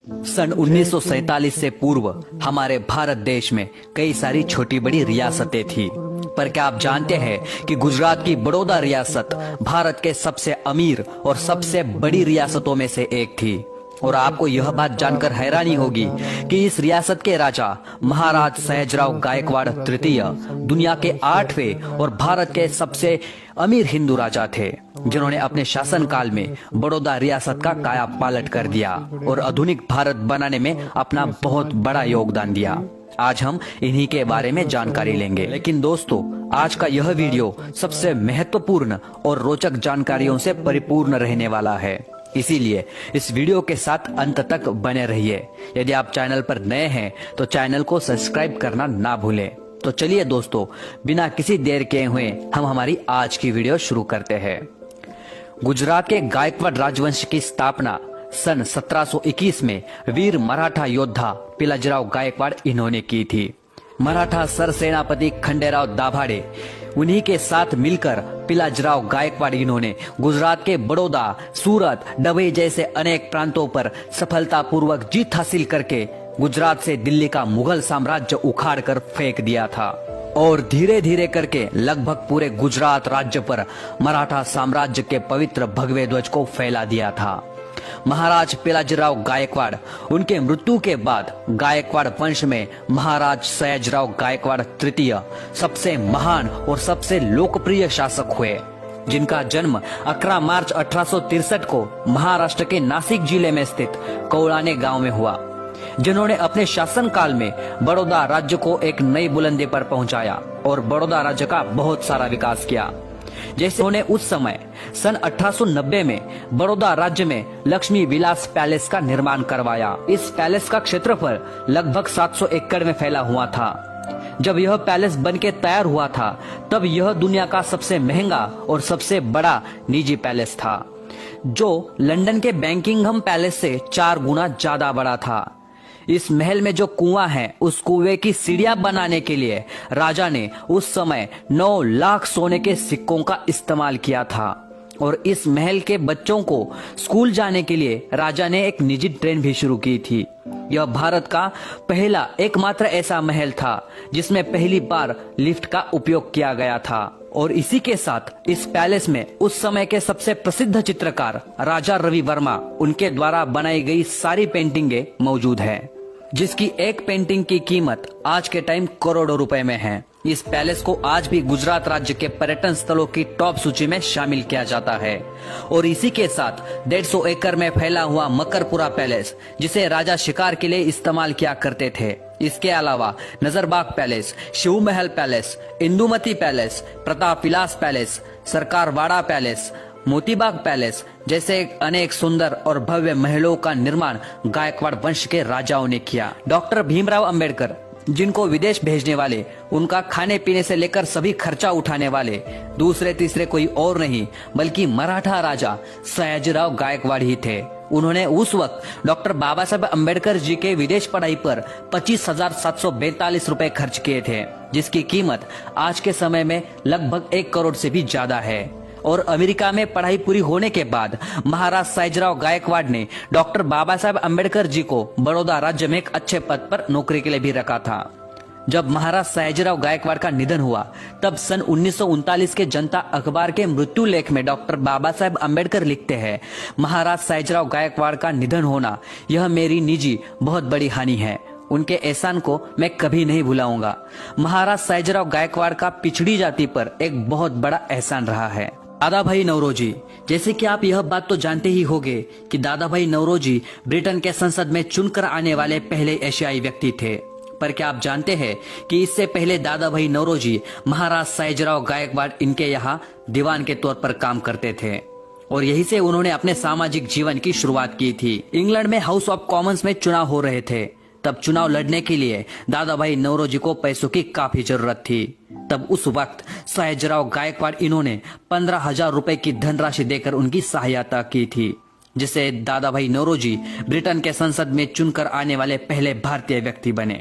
सन 1947 से पूर्व हमारे भारत देश में कई सारी छोटी बड़ी रियासतें थी, पर क्या आप जानते हैं कि गुजरात की बड़ौदा रियासत भारत के सबसे अमीर और सबसे बड़ी रियासतों में से एक थी। और आपको यह बात जानकर हैरानी होगी कि इस रियासत के राजा महाराज सयाजीराव गायकवाड़ तृतीय दुनिया के 8वें और भारत के सबसे अमीर हिंदू राजा थे, जिन्होंने अपने शासनकाल में बड़ौदा रियासत का काया पालट कर दिया और आधुनिक भारत बनाने में अपना बहुत बड़ा योगदान दिया। आज हम इन्हीं के बारे में जानकारी लेंगे। लेकिन दोस्तों, आज का यह वीडियो सबसे महत्वपूर्ण और रोचक जानकारियों से परिपूर्ण रहने वाला है, इसीलिए इस वीडियो के साथ अंत तक बने रहिए। यदि आप चैनल पर नए हैं तो चैनल को सब्सक्राइब करना ना भूलें। तो चलिए दोस्तों, बिना किसी देर के हुए हम हमारी आज की वीडियो शुरू करते हैं। गुजरात के गायकवाड़ राजवंश की स्थापना सन 1721 में वीर मराठा योद्धा पिलाजीराव गायकवाड़ इन्होंने की थी। मराठा सरसेनापति खंडेराव दाभाडे उन्हीं के साथ मिलकर पिलाजीराव गायकवाड़ इन्होंने गुजरात के बड़ौदा, सूरत, डभई जैसे अनेक प्रांतों पर सफलतापूर्वक जीत हासिल करके गुजरात से दिल्ली का मुगल साम्राज्य उखाड़ कर फेंक दिया था और धीरे धीरे करके लगभग पूरे गुजरात राज्य पर मराठा साम्राज्य के पवित्र भगवे ध्वज को फैला दिया था। महाराज पिलाजीराव गायकवाड़ उनके मृत्यु के बाद गायकवाड़ वंश में महाराज सयाजीराव गायकवाड़ तृतीय सबसे महान और सबसे लोकप्रिय शासक हुए, जिनका जन्म 11 मार्च 1863 को महाराष्ट्र के नासिक जिले में स्थित कौलाने गांव में हुआ, जिन्होंने अपने शासनकाल में बड़ौदा राज्य को एक नई बुलंदी पर पहुंचाया और बड़ौदा राज्य का बहुत सारा विकास किया। जैसे उन्होंने उस समय सन 1890 में बड़ौदा राज्य में लक्ष्मी विलास पैलेस का निर्माण करवाया। इस पैलेस का क्षेत्रफल लगभग 700 एकड़ में फैला हुआ था। जब यह पैलेस बनके तैयार हुआ था तब यह दुनिया का सबसे महंगा और सबसे बड़ा निजी पैलेस था, जो लंदन के बकिंघम पैलेस से 4 गुना ज्यादा बड़ा था। इस महल में जो कुआं है, उस कुएं की सीढ़ियां बनाने के लिए राजा ने उस समय 9 लाख सोने के सिक्कों का इस्तेमाल किया था और इस महल के बच्चों को स्कूल जाने के लिए राजा ने एक निजी ट्रेन भी शुरू की थी। यह भारत का पहला एकमात्र ऐसा महल था जिसमें पहली बार लिफ्ट का उपयोग किया गया था और इसी के साथ इस पैलेस में उस समय के सबसे प्रसिद्ध चित्रकार राजा रवि वर्मा उनके द्वारा बनाई गई सारी पेंटिंगें मौजूद है, जिसकी एक पेंटिंग की कीमत आज के टाइम करोड़ों रुपए में है। इस पैलेस को आज भी गुजरात राज्य के पर्यटन स्थलों की टॉप सूची में शामिल किया जाता है और इसी के साथ 150 एकड़ में फैला हुआ मकरपुरा पैलेस, जिसे राजा शिकार के लिए इस्तेमाल किया करते थे। इसके अलावा Nazarbagh palace, Shiv Mahal palace, Indumati palace, Pratap Vilas palace, Sarkarwada palace, Motibagh palace जैसे अनेक सुंदर और भव्य महलों का निर्माण गायकवाड़ वंश के राजाओं ने किया। डॉक्टर भीमराव अंबेडकर, जिनको विदेश भेजने वाले, उनका खाने पीने से लेकर सभी खर्चा उठाने वाले दूसरे तीसरे कोई और नहीं बल्कि मराठा राजा सयाजीराव गायकवाड़ ही थे। उन्होंने उस वक्त डॉक्टर बाबा साहब अंबेडकर जी के विदेश पढ़ाई पर 25,742 रुपए खर्च किए थे, जिसकी कीमत आज के समय में लगभग 1 करोड़ से भी ज्यादा है। और अमेरिका में पढ़ाई पूरी होने के बाद महाराज सयाजीराव गायकवाड़ ने डॉक्टर बाबा साहब अंबेडकर जी को बड़ौदा राज्य में एक अच्छे पद पर नौकरी के लिए भी रखा था। जब महाराज सयाजीराव गायकवाड़ का निधन हुआ तब सन 1939 के जनता अखबार के मृत्यु लेख में डॉक्टर बाबा साहब अंबेडकर लिखते हैं, महाराज सयाजीराव गायकवाड़ का निधन होना यह मेरी निजी बहुत बड़ी हानि है। उनके एहसान को मैं कभी नहीं भुलाऊंगा। महाराज सयाजीराव गायकवाड़ का पिछड़ी जाति पर एक बहुत बड़ा एहसान रहा है। दादा भाई नौरोजी, जैसे कि आप यह बात तो जानते ही होंगे कि दादा भाई नौरोजी ब्रिटेन के संसद में चुनकर आने वाले पहले एशियाई व्यक्ति थे, पर क्या आप जानते हैं कि इससे पहले दादा भाई नौरोजी महाराज सयाजीराव गायकवाड़ इनके यहाँ दीवान के तौर पर काम करते थे और यही से उन्होंने अपने सामाजिक जीवन की शुरुआत की थी। इंग्लैंड में हाउस ऑफ कॉमन्स में चुनाव हो रहे थे, तब चुनाव लड़ने के लिए दादा भाई नौरोजी को पैसों की काफी जरूरत थी। तब उस वक्त सयाजीराव गायकवाड़ इन्होंने 15,000 रुपए की धनराशि देकर उनकी सहायता की थी, जिससे दादा भाई नौरोजी ब्रिटेन के संसद में चुनकर आने वाले पहले भारतीय व्यक्ति बने।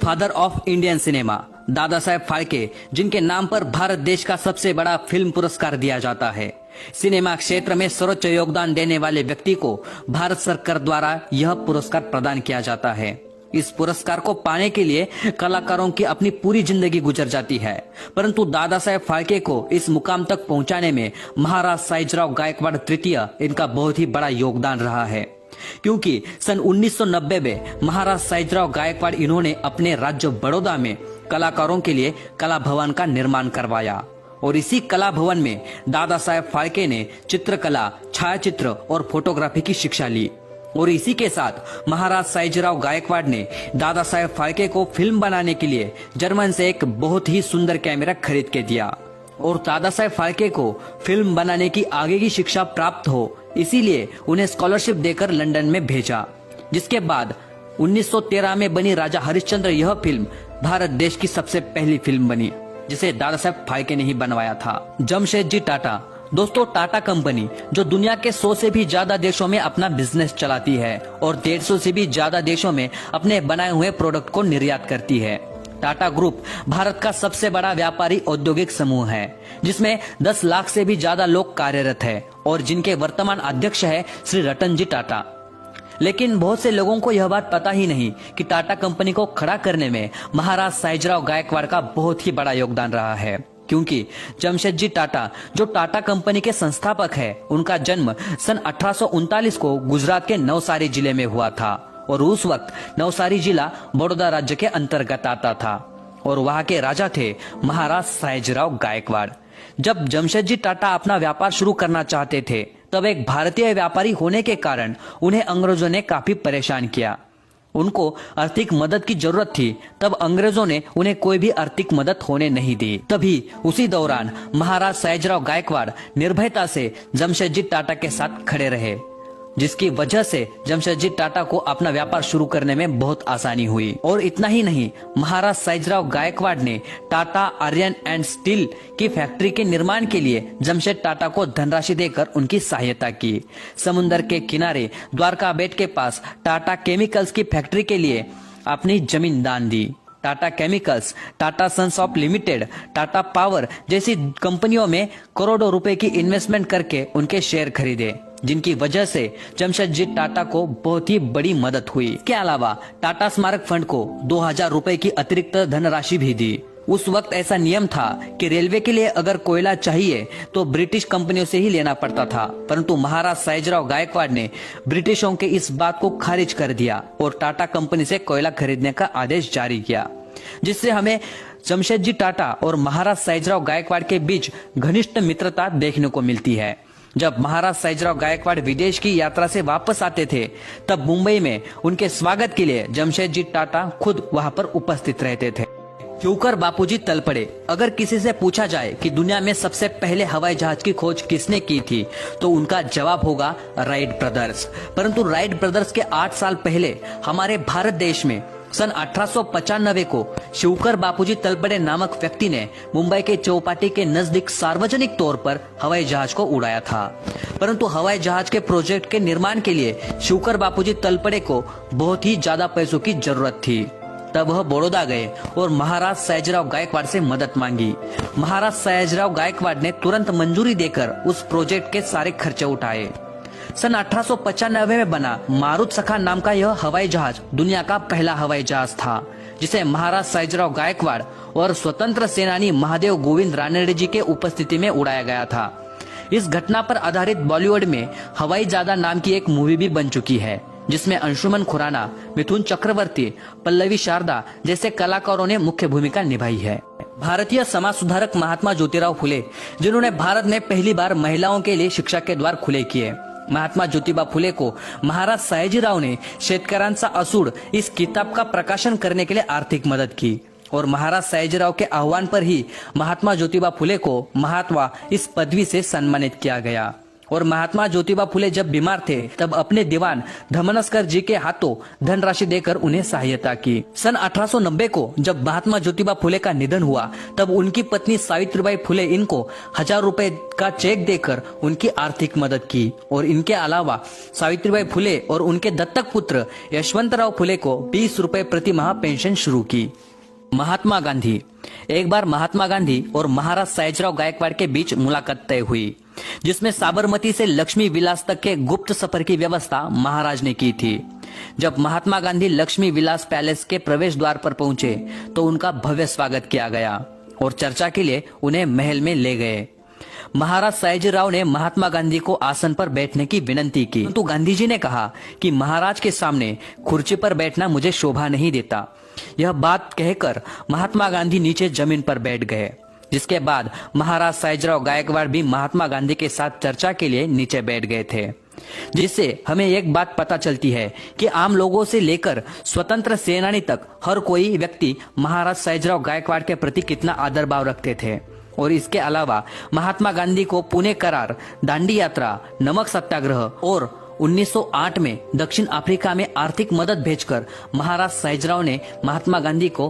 Father of Indian cinema Dada Saheb Phalke, जिनके नाम पर भारत देश का सबसे बड़ा फिल्म पुरस्कार दिया जाता है, सिनेमा क्षेत्र में सर्वोच्च योगदान देने वाले व्यक्ति को भारत सरकार द्वारा यह पुरस्कार प्रदान किया जाता है। इस पुरस्कार को पाने के लिए कलाकारों की अपनी पूरी जिंदगी गुजर जाती है, परंतु दादा साहेब फाल्के को इस मुकाम तक पहुंचाने में महाराज सायाजीराव गायकवाड़ तृतीय इनका बहुत ही बड़ा योगदान रहा है। क्योंकि सन 1990 में महाराज सायाजीराव गायकवाड़ इन्होंने अपने राज्य बड़ौदा में कलाकारों के लिए कला भवन का निर्माण करवाया और इसी कला भवन में दादा साहेब फाल्के ने चित्रकला, छायाचित्र और फोटोग्राफी की शिक्षा ली और इसी के साथ महाराज सायाजीराव गायकवाड़ ने दादा साहेब फाल्के को फिल्म बनाने के लिए जर्मन से एक बहुत ही सुंदर कैमरा खरीद के दिया और दादा साहेब फाल्के को फिल्म बनाने की आगे की शिक्षा प्राप्त हो, इसीलिए उन्हें स्कॉलरशिप देकर लंदन में भेजा। जिसके बाद 1913 में बनी राजा हरिश्चंद्र यह फिल्म भारत देश की सबसे पहली फिल्म बनी, जिसे दादा साहेब फाल्के ने ही बनवाया था। जमशेदजी टाटा, दोस्तों टाटा कंपनी जो दुनिया के 100 से भी ज्यादा देशों में अपना बिजनेस चलाती है और 150 से भी ज्यादा देशों में अपने बनाए हुए प्रोडक्ट को निर्यात करती है। टाटा ग्रुप भारत का सबसे बड़ा व्यापारी औद्योगिक समूह है, जिसमें 10 लाख से भी ज्यादा लोग कार्यरत है और जिनके वर्तमान अध्यक्ष है श्री रतन जी टाटा। लेकिन बहुत से लोगों को यह बात पता ही नहीं कि टाटा कंपनी को खड़ा करने में महाराज सायाजीराव गायकवाड़ का बहुत ही बड़ा योगदान रहा है। क्योंकि जमशेदजी टाटा जो टाटा कंपनी के संस्थापक है, उनका जन्म सन 1839 को गुजरात के नवसारी जिले में हुआ था और उस वक्त नवसारी जिला बड़ौदा राज्य के अंतर्गत आता था और वहां के राजा थे महाराज सायाजीराव गायकवाड़। जब जमशेदजी टाटा अपना व्यापार शुरू करना चाहते थे, तब एक भारतीय व्यापारी होने के कारण उन्हें अंग्रेजों ने काफी परेशान किया। उनको आर्थिक मदद की जरूरत थी, तब अंग्रेजों ने उन्हें कोई भी आर्थिक मदद होने नहीं दी। तभी उसी दौरान महाराज सायाजीराव गायकवाड़ निर्भयता से जमशेदजी टाटा के साथ खड़े रहे, जिसकी वजह से जमशेदजी टाटा को अपना व्यापार शुरू करने में बहुत आसानी हुई। और इतना ही नहीं, महाराज सायाजीराव गायकवाड़ ने टाटा आयरन एंड स्टील की फैक्ट्री के निर्माण के लिए जमशेद टाटा को धनराशि देकर उनकी सहायता की। समुद्र के किनारे द्वारका बेट के पास टाटा केमिकल्स की फैक्ट्री के लिए अपनी जमीन दान दी। Tata chemicals, Tata sons of limited, Tata power जैसी कंपनियों में करोड़ों रुपए की इन्वेस्टमेंट करके उनके शेयर खरीदे, जिनकी वजह से जमशेदजी टाटा को बहुत ही बड़ी मदद हुई। इसके अलावा टाटा स्मारक फंड को 2000 रुपए की अतिरिक्त धनराशि भी दी। उस वक्त ऐसा नियम था कि रेलवे के लिए अगर कोयला चाहिए तो ब्रिटिश कंपनियों से ही लेना पड़ता था, परंतु महाराज सायाजीराव गायकवाड़ ने ब्रिटिशों के इस बात को खारिज कर दिया और टाटा कंपनी से कोयला खरीदने का आदेश जारी किया, जिससे हमें जमशेदजी टाटा और महाराज सायाजीराव गायकवाड़ के बीच घनिष्ठ मित्रता देखने को मिलती है। जब महाराज सायाजीराव गायकवाड़ विदेश की यात्रा से वापस आते थे, तब मुंबई में उनके स्वागत के लिए जमशेदजी टाटा खुद वहां पर उपस्थित रहते थे। शिवकर बापूजी तलपड़े, अगर किसी से पूछा जाए कि दुनिया में सबसे पहले हवाई जहाज की खोज किसने की थी, तो उनका जवाब होगा राइट ब्रदर्स। परंतु राइट ब्रदर्स के 8 साल पहले हमारे भारत देश में सन 1895 को शिवकर बापूजी तलपड़े नामक व्यक्ति ने मुंबई के चौपाटी के नजदीक सार्वजनिक तौर पर हवाई जहाज को उड़ाया था। परंतु हवाई जहाज के प्रोजेक्ट के निर्माण के लिए शिवकर बापूजी तलपड़े को बहुत ही ज्यादा पैसों की जरूरत थी। तब वह बड़ौदा गए और महाराज सायाजीराव गायकवाड़ से मदद मांगी। महाराज सायाजीराव गायकवाड़ ने तुरंत मंजूरी देकर उस प्रोजेक्ट के सारे खर्चे उठाए। सन 1895 में बना मारुत सखा नाम का यह हवाई जहाज दुनिया का पहला हवाई जहाज था, जिसे महाराज सायाजीराव गायकवाड़ और स्वतंत्र सेनानी महादेव गोविंद रानडे जी के उपस्थिति में उड़ाया गया था। इस घटना पर आधारित बॉलीवुड में हवाई जादा नाम की एक मूवी भी बन चुकी है, जिसमें अंशुमन खुराना, मिथुन चक्रवर्ती, पल्लवी शारदा जैसे कलाकारों ने मुख्य भूमिका निभाई है। भारतीय समाज सुधारक महात्मा ज्योतिराव फुले, जिन्होंने भारत में पहली बार महिलाओं के लिए शिक्षा के द्वार खुले किए। महात्मा ज्योतिबा फुले को महाराज सयाजीराव ने शेतकऱ्यांचा असूड इस किताब का प्रकाशन करने के लिए आर्थिक मदद की और महाराज सयाजीराव के आह्वान पर ही महात्मा ज्योतिबा फुले को महात्मा इस पदवी से सम्मानित किया गया। और महात्मा ज्योतिबा फुले जब बीमार थे, तब अपने दीवान धमनस्कर जी के हाथों धनराशि देकर उन्हें सहायता की। सन 1890 को जब महात्मा ज्योतिबा फुले का निधन हुआ, तब उनकी पत्नी सावित्रीबाई फुले इनको 1000 रुपए का चेक देकर उनकी आर्थिक मदद की। और इनके अलावा सावित्रीबाई फुले और उनके दत्तक पुत्र यशवंतराव फुले को 20 रुपए प्रति माह पेंशन शुरू की। महात्मा गांधी। एक बार महात्मा गांधी और महाराज सयाजीराव गायकवाड़ के बीच मुलाकात तय हुई, जिसमें साबरमती से लक्ष्मी विलास तक के गुप्त सफर की व्यवस्था महाराज ने की थी। जब महात्मा गांधी लक्ष्मी विलास पैलेस के प्रवेश द्वार पर पहुंचे तो उनका भव्य स्वागत किया गया और चर्चा के लिए उन्हें महल में ले गए। महाराज सयाजीराव ने महात्मा गांधी को आसन पर बैठने की विनती की, परंतु गांधी जी ने कहा कि महाराज के सामने कुर्सी पर बैठना मुझे शोभा नहीं देता। यह बात कहकर महात्मा गांधी नीचे जमीन पर बैठ गए, जिसके बाद महाराज सयाजीराव गायकवाड़ भी महात्मा गांधी के साथ चर्चा के लिए नीचे बैठ गए थे। जिससे हमें एक बात पता चलती है कि आम लोगों से लेकर स्वतंत्र सेनानी तक हर कोई व्यक्ति महाराज सयाजीराव गायकवाड़ के प्रति कितना आदर भाव रखते थे। और इसके अलावा महात्मा गांधी को पुणे करार, दांडी यात्रा, नमक सत्याग्रह और 1908 में दक्षिण अफ्रीका में आर्थिक मदद भेजकर महाराज सयाजीराव ने महात्मा गांधी को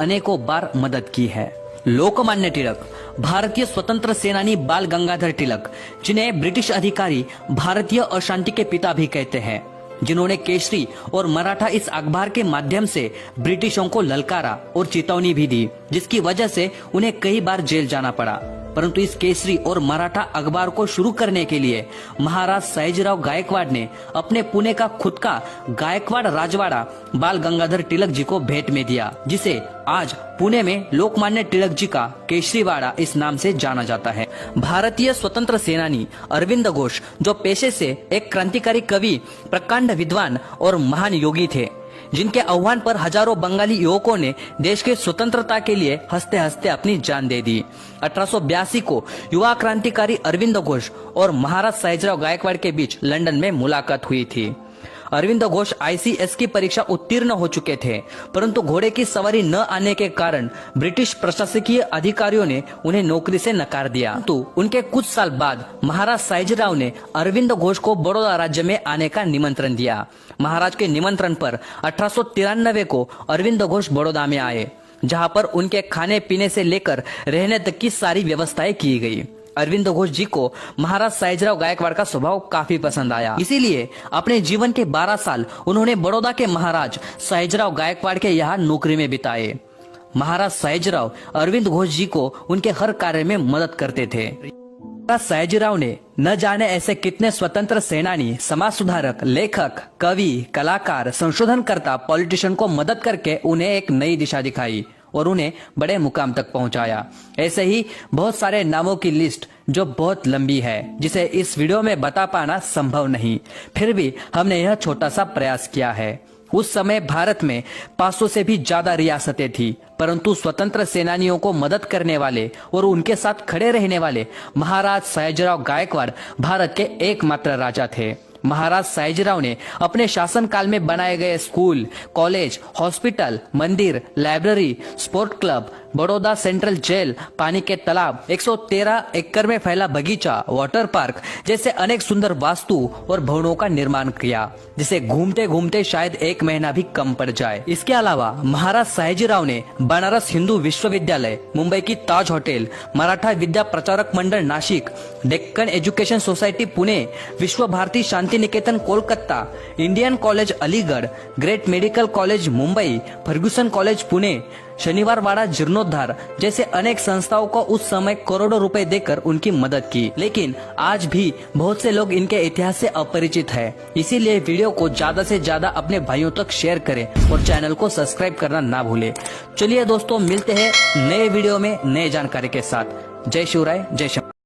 अनेकों बार मदद की है। लोकमान्य तिलक, भारतीय स्वतंत्र सेनानी बाल गंगाधर तिलक, जिन्हें ब्रिटिश अधिकारी भारतीय अशांति के पिता भी कहते हैं, जिन्होंने केसरी और मराठा इस अखबार के माध्यम से ब्रिटिशों को ललकारा और चेतावनी भी दी, जिसकी वजह से उन्हें कई बार जेल जाना पड़ा। परंतु इस केसरी और मराठा अखबार को शुरू करने के लिए महाराज सयाजीराव गायकवाड़ ने अपने पुणे का खुद का गायकवाड़ राजवाड़ा बाल गंगाधर तिलक जी को भेंट में दिया, जिसे आज पुणे में लोकमान्य तिलक जी का केसरीवाड़ा इस नाम से जाना जाता है। भारतीय स्वतंत्र सेनानी अरविंद घोष, जो पेशे से एक क्रांतिकारी कवि, प्रकांड विद्वान और महान योगी थे, जिनके आह्वान पर हजारों बंगाली युवकों ने देश के स्वतंत्रता के लिए हंसते हंसते अपनी जान दे दी। 1882 को युवा क्रांतिकारी अरविंद घोष और महाराज सयाजीराव गायकवाड़ के बीच लंदन में मुलाकात हुई थी। अरविंद घोष ICS की परीक्षा उत्तीर्ण हो चुके थे, परंतु घोड़े की सवारी न आने के कारण ब्रिटिश प्रशासकीय अधिकारियों ने उन्हें नौकरी से नकार दिया। तो उनके कुछ साल बाद महाराज सयाजीराव ने अरविंद घोष को बड़ौदा राज्य में आने का निमंत्रण दिया। महाराज के निमंत्रण पर 1893 को अरविंद घोष बड़ौदा में आए, जहां पर उनके खाने पीने से लेकर रहने तक की सारी व्यवस्थाएं की गई। अरविंद घोष जी को महाराज सयाजीराव गायकवाड़ का स्वभाव काफी पसंद आया, इसीलिए अपने जीवन के 12 साल उन्होंने बड़ौदा के महाराज सयाजीराव गायकवाड़ के यहाँ नौकरी में बिताए। महाराज सयाजीराव अरविंद घोष जी को उनके हर कार्य में मदद करते थे। महाराज सयाजीराव ने न जाने ऐसे कितने स्वतंत्र सेनानी, समाज सुधारक, लेखक, कवि, कलाकार, संशोधनकर्ता, पॉलिटिशियन को मदद करके उन्हें एक नई दिशा दिखाई और उन्हें बड़े मुकाम तक पहुंचाया। ऐसे ही बहुत सारे नामों की लिस्ट जो बहुत लंबी है, जिसे इस वीडियो में बता पाना संभव नहीं, फिर भी हमने यह छोटा सा प्रयास किया है। उस समय भारत में 500 से भी ज्यादा रियासतें थी, परंतु स्वतंत्र सेनानियों को मदद करने वाले और उनके साथ खड़े रहने वाले महाराज सयाजीराव गायकवाड़ भारत के एकमात्र राजा थे। महाराज सयाजीराव ने अपने शासनकाल में बनाए गए स्कूल, कॉलेज, हॉस्पिटल, मंदिर, library, sport club, Baroda central jail, पानी के तालाब, 113 एकड़ में फैला बगीचा, वाटर पार्क जैसे अनेक सुंदर वास्तु और भवनों का निर्माण किया, जिसे घूमते घूमते शायद 1 महीना भी कम पड़ जाए। इसके अलावा महाराज सयाजीराव ने बनारस हिंदू विश्वविद्यालय, मुंबई की ताज hotel, Maratha Vidya Pracharak Mandal Nashik, Deccan education society Pune, Vishwa Bharati Shanti Niketan Kolkata, Indian college Aligarh, great medical college Mumbai, Fergusson college Pune, Shaniwar Wada जीर्णोद्धार जैसे अनेक संस्थाओं को उस समय करोड़ों रुपए देकर उनकी मदद की। लेकिन आज भी बहुत से लोग इनके इतिहास से अपरिचित है, इसीलिए वीडियो को ज्यादा से ज्यादा अपने भाइयों तक शेयर करें और चैनल को सब्सक्राइब करना ना भूले। चलिए दोस्तों, मिलते हैं नए वीडियो में नए जानकारी के साथ। जय शिवराय, जय शंकर।